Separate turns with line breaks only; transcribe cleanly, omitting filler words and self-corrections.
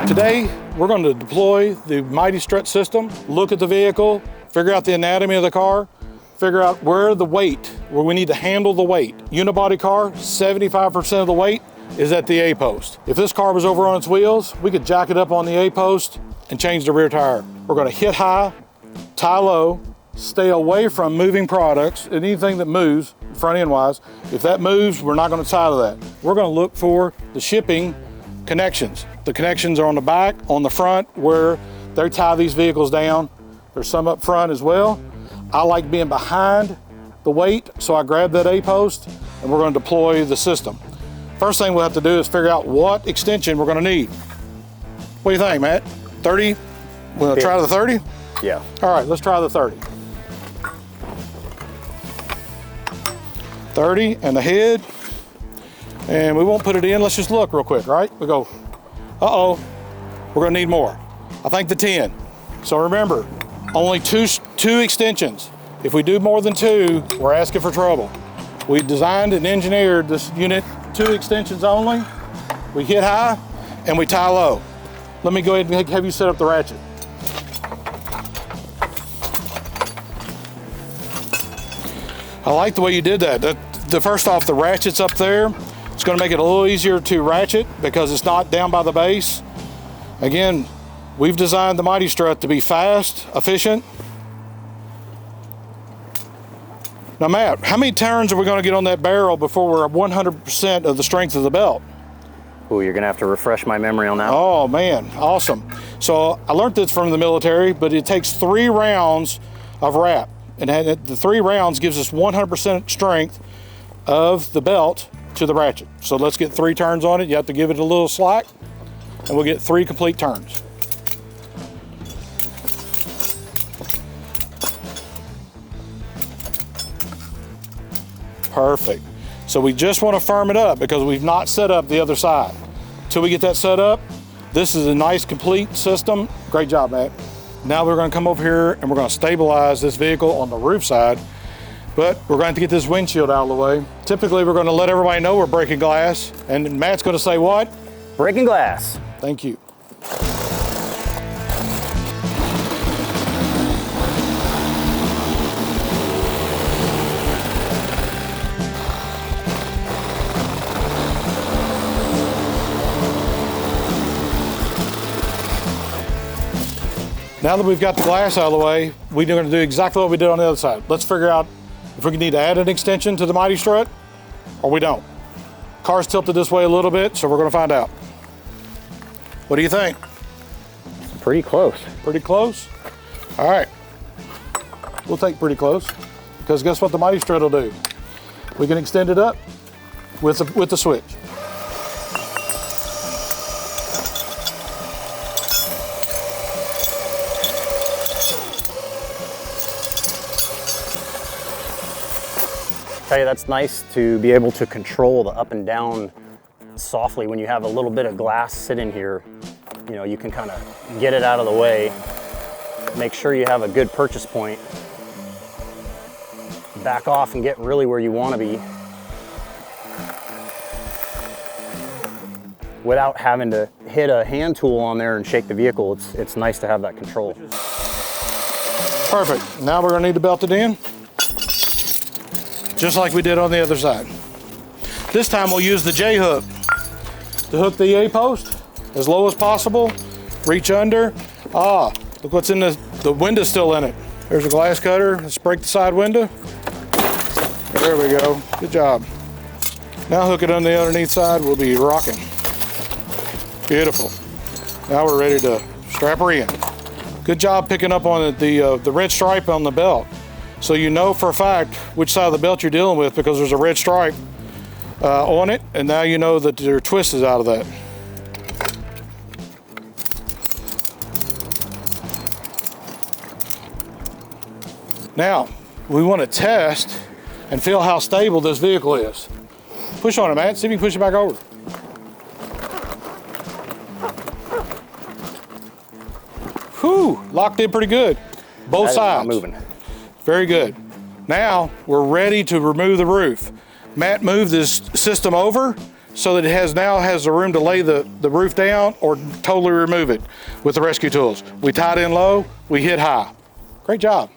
Today, we're going to deploy the Mighty Strut system, look at the vehicle, figure out the anatomy of the car, figure out where we need to handle the weight. Unibody car, 75% of the weight is at the A-post. If this car was over on its wheels, we could jack it up on the A-post and change the rear tire. We're going to hit high, tie low, stay away from moving products and anything that moves front end wise. If that moves, we're not going to tie to that. We're going to look for the shipping connections. The connections are on the back, on the front, where they tie these vehicles down. There's some up front as well. I like being behind the weight, so I grab that A-post and we're going to deploy the system. First thing we'll have to do is figure out what extension we're going to need. What do you think, Matt? 30? We'll try the 30?
Yeah.
All right, let's try the 30. 30 and the head. And we won't put it in, let's just look real quick, right? We go, uh-oh, we're gonna need more. I think the 10. So remember, only two extensions. If we do more than 2, we're asking for trouble. We designed and engineered this unit 2 extensions only. We hit high and we tie low. Let me go ahead and have you set up the ratchet. I like the way you did that. First off, the ratchet's up there. It's going to make it a little easier to ratchet because it's not down by the base. Again, we've designed the Mighty Strut to be fast, efficient. Now, Matt, how many turns are we going to get on that barrel before we're at 100% of the strength of the belt?
Oh, you're going to have to refresh my memory on that.
Oh, man, awesome. So I learned this from the military, but it takes 3 rounds of wrap. And the 3 rounds gives us 100% strength of the belt to the ratchet. So let's get 3 turns on it. You have to give it a little slack and we'll get 3 complete turns. Perfect. So we just want to firm it up because we've not set up the other side. Until we get that set up, this is a nice complete system. Great job, Matt. Now we're going to come over here and we're going to stabilize this vehicle on the roof side. But we're going to get this windshield out of the way. Typically, we're going to let everybody know we're breaking glass. And Matt's going to say what?
Breaking glass.
Thank you. Now that we've got the glass out of the way, we're going to do exactly what we did on the other side. Let's figure out if we need to add an extension to the Mighty Strut or we don't. Car's tilted this way a little bit, so we're going to find out. What do you think?
Pretty close.
Pretty close? All right. We'll take pretty close because guess what the Mighty Strut will do? We can extend it up with the switch.
Tell you, that's nice to be able to control the up and down softly when you have a little bit of glass sitting here. You know, you can kind of get it out of the way, make sure you have a good purchase point, back off and get really where you want to be without having to hit a hand tool on there and shake the vehicle. It's nice to have that control.
Perfect. Now we're going to need to belt it in, just like we did on the other side. This time we'll use the J-hook to hook the A-post as low as possible, reach under. Ah, look what's in the window's still in it. There's a glass cutter. Let's break the side window. There we go, good job. Now hook it on the underneath side, we'll be rocking. Beautiful. Now we're ready to strap her in. Good job picking up on the red stripe on the belt. So you know for a fact which side of the belt you're dealing with because there's a red stripe on it, and now you know that your twist is out of that. Now, we want to test and feel how stable this vehicle is. Push on it, Matt. See if you can push it back over. Whew, locked in pretty good. Both sides.
Not moving.
Very good. Now we're ready to remove the roof. Matt moved this system over so that it now has the room to lay the roof down or totally remove it with the rescue tools. We tied in low, we hit high. Great job.